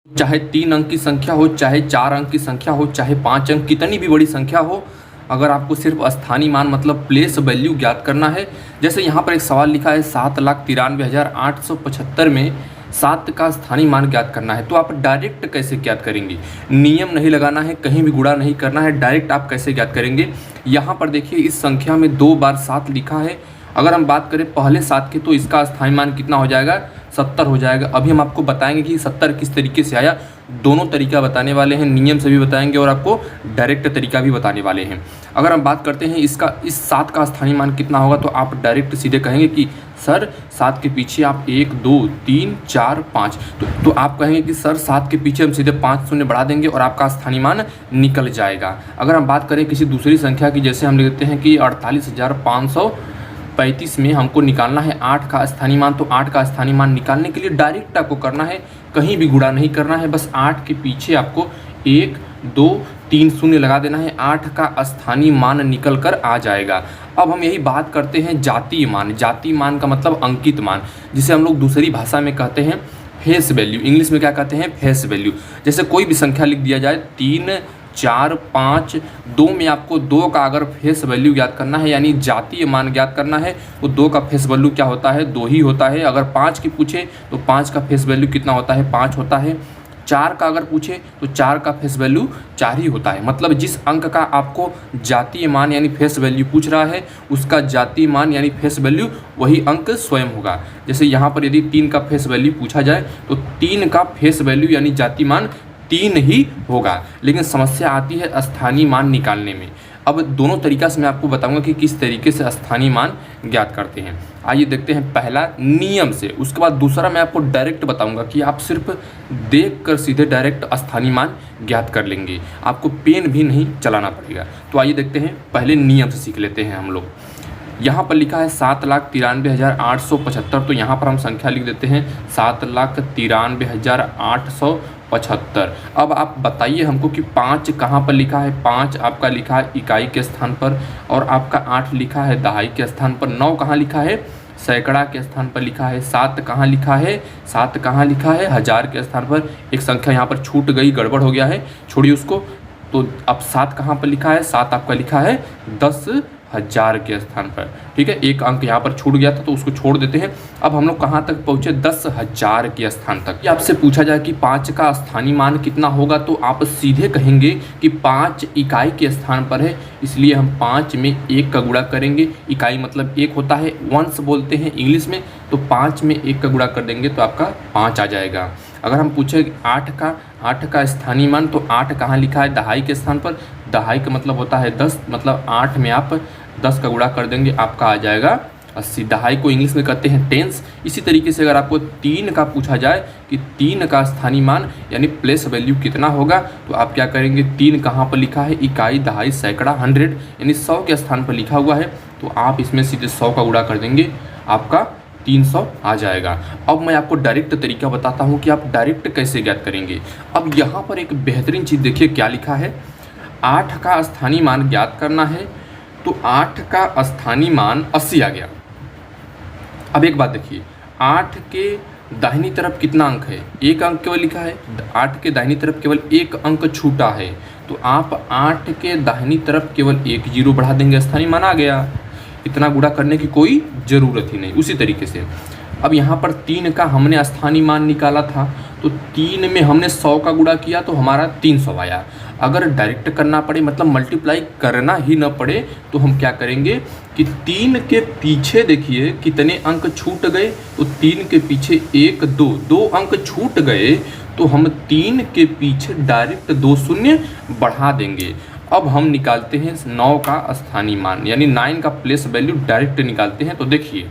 चाहे 3 अंक की संख्या हो, चाहे 4 अंक की संख्या हो, चाहे 5 अंक, कितनी भी बड़ी संख्या हो, अगर आपको सिर्फ स्थानीय मान मतलब प्लेस वैल्यू ज्ञात करना है। जैसे यहाँ पर एक सवाल लिखा है 7,93,875 में 7 का स्थानीय मान ज्ञात करना है, तो आप डायरेक्ट कैसे ज्ञात करेंगे? नियम नहीं लगाना है, कहीं भी गुणा नहीं करना है, डायरेक्ट आप कैसे ज्ञात करेंगे? यहाँ पर देखिए इस संख्या में 2 बार 7 लिखा है। अगर हम बात करें पहले 7 की तो इसका स्थानीय मान कितना हो जाएगा? 70 हो जाएगा। अभी हम आपको बताएंगे कि 70 किस तरीके से आया। दोनों तरीका बताने वाले हैं, नियम से भी बताएंगे और आपको डायरेक्ट तरीका भी बताने वाले हैं। अगर हम बात करते हैं इसका, इस 7 का स्थानीय मान कितना होगा, तो आप डायरेक्ट सीधे कहेंगे कि सर 7 के पीछे आप 1 2 3 4 5, तो आप कहेंगे कि सर 7 के पीछे हम सीधे 5 शून्य बढ़ा देंगे और आपका स्थानीय मान निकल जाएगा। अगर हम बात करें किसी दूसरी संख्या की, जैसे हम लिखते हैं कि 48,535 में हमको निकालना है 8 का स्थानीय मान, तो 8 का स्थानीय मान निकालने के लिए डायरेक्ट आपको करना है, कहीं भी गुणा नहीं करना है, बस 8 के पीछे आपको 1 2 3 शून्य लगा देना है, 8 का स्थानीय मान निकल कर आ जाएगा। अब हम यही बात करते हैं जातीय मान। जातीय मान का मतलब अंकित मान, जिसे हम लोग दूसरी भाषा में कहते हैं फेस वैल्यू। इंग्लिश में क्या कहते हैं? Face value. जैसे कोई भी संख्या लिख दिया जाए 3 4 5 2 में आपको 2 का अगर फेस वैल्यू ज्ञात करना है, यानी जातीय मान ज्ञात करना है, तो 2 का फेस वैल्यू क्या होता है? 2 ही होता है। अगर 5 की पूछे तो 5 का फेस वैल्यू कितना होता है? 5 होता है। 4 का अगर पूछे तो 4 का फेस वैल्यू 4 ही होता है। मतलब जिस अंक का आपको जातीय मान यानी फेस वैल्यू पूछ रहा है, उसका जातीय मान यानी फेस वैल्यू वही अंक स्वयं होगा। जैसे यहाँ पर यदि 3 का फेस वैल्यू पूछा जाए तो 3 का फेस वैल्यू यानी जातीय मान 3 ही होगा। लेकिन समस्या आती है स्थानीय मान निकालने में। अब दोनों तरीका से मैं आपको बताऊंगा कि किस तरीके से स्थानीय मान ज्ञात करते हैं। आइए देखते हैं पहला नियम से, उसके बाद दूसरा मैं आपको डायरेक्ट बताऊंगा कि आप सिर्फ देख कर सीधे डायरेक्ट स्थानीय मान ज्ञात कर लेंगे, आपको पेन भी नहीं चलाना पड़ेगा। तो आइए देखते हैं, पहले नियम से सीख लेते हैं हम लोग। यहाँ पर लिखा है 7,93,875, तो यहाँ पर हम संख्या लिख देते हैं 7,93,875। अब आप बताइए हमको कि 5 कहाँ पर लिखा है? 5 आपका लिखा है इकाई के स्थान पर, और आपका 8 लिखा है दहाई के स्थान पर। 9 कहाँ लिखा है? सैकड़ा के स्थान पर लिखा है। 7 कहाँ लिखा है? 7 कहाँ लिखा है? हजार के स्थान पर। एक संख्या यहाँ पर छूट गई, गड़बड़ हो गया है, छोड़िए उसको। तो अब 7 कहाँ पर लिखा है? 7 आपका लिखा है 10,000 के स्थान पर। ठीक है, एक अंक यहाँ पर छूट गया था तो उसको छोड़ देते हैं। अब हम लोग कहाँ तक पहुँचे? 10,000 के स्थान तक। ये आपसे पूछा जाए कि 5 का स्थानीय मान कितना होगा, तो आप सीधे कहेंगे कि 5 इकाई के स्थान पर है, इसलिए हम 5 में 1 का गुणा करेंगे। इकाई मतलब 1 होता है, वंस बोलते हैं इंग्लिश में, तो 5 में 1 का गुणा कर देंगे तो आपका 5 आ जाएगा। अगर हम पूछे 8 का स्थानीय मान, तो 8 कहाँ लिखा है? दहाई के स्थान पर। दहाई का मतलब होता है 10, मतलब 8 में आप 10 का गुणा कर देंगे, आपका आ जाएगा 80। दहाई को इंग्लिश में कहते हैं टेंस। इसी तरीके से अगर आपको 3 का पूछा जाए कि 3 का स्थानीय मान यानी प्लेस वैल्यू कितना होगा, तो आप क्या करेंगे? 3 कहाँ पर लिखा है? इकाई, दहाई, सैकड़ा, 100 यानी 100 के स्थान पर लिखा हुआ है, तो आप इसमें सीधे 100 का गुणा कर देंगे, आपका 300 आ जाएगा। अब मैं आपको डायरेक्ट तरीका बताता हूँ कि आप डायरेक्ट कैसे ज्ञात करेंगे। अब यहाँ पर एक बेहतरीन चीज़ देखिए क्या लिखा है। 8 का स्थानीय मान ज्ञात करना है, तो 8 का स्थानीय मान 80 आ गया। अब एक बात देखिए, 8 के दाहिनी तरफ कितना अंक है? 1 अंक केवल लिखा है। 8 के दाहिनी तरफ केवल 1 अंक छूटा है, तो आप 8 के दाहिनी तरफ केवल 1 जीरो बढ़ा देंगे, स्थानीय मान आ गया। इतना गुणा करने की कोई ज़रूरत ही नहीं। उसी तरीके से अब यहाँ पर 3 का हमने स्थानीय मान निकाला था, तो 3 में हमने 100 का गुणा किया तो हमारा 300 आया। अगर डायरेक्ट करना पड़े, मतलब मल्टीप्लाई करना ही न पड़े, तो हम क्या करेंगे कि 3 के पीछे देखिए कितने अंक छूट गए, तो 3 के पीछे 1 2 अंक छूट गए, तो हम 3 के पीछे डायरेक्ट 2 शून्य बढ़ा देंगे। अब हम निकालते हैं 9 का स्थानीय मान, यानी 9 का प्लेस वैल्यू डायरेक्ट निकालते हैं। तो देखिए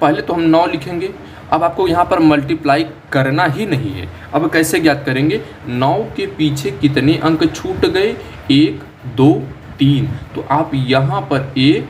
पहले तो हम 9 लिखेंगे। अब आपको यहाँ पर मल्टीप्लाई करना ही नहीं है। अब कैसे ज्ञात करेंगे? 9 के पीछे कितने अंक छूट गए? 1 2 3, तो आप यहाँ पर 1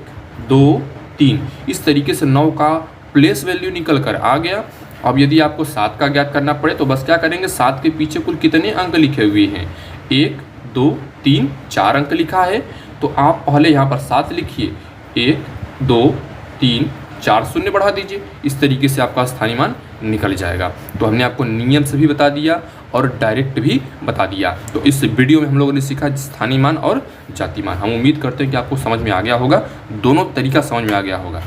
2 3 इस तरीके से 9 का प्लेस वैल्यू निकल कर आ गया। अब यदि आपको 7 का ज्ञात करना पड़े तो बस क्या करेंगे? 7 के पीछे कुल कितने अंक लिखे हुए हैं? 1 2 3 4 अंक लिखा है, तो आप पहले यहाँ पर 7 लिखिए। 1 2 3 4 शून्य बढ़ा दीजिए, इस तरीके से आपका स्थानीय मान निकल जाएगा। तो हमने आपको नियम से भी बता दिया और डायरेक्ट भी बता दिया। तो इस वीडियो में हम लोगों ने सीखा स्थानीय मान और जाति मान। हम उम्मीद करते हैं कि आपको समझ में आ गया होगा, दोनों तरीका समझ में आ गया होगा।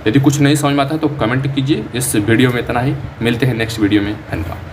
यदि कुछ नहीं समझ में आता है तो कमेंट कीजिए। इस वीडियो में इतना ही, मिलते हैं नेक्स्ट वीडियो में। धन्यवाद।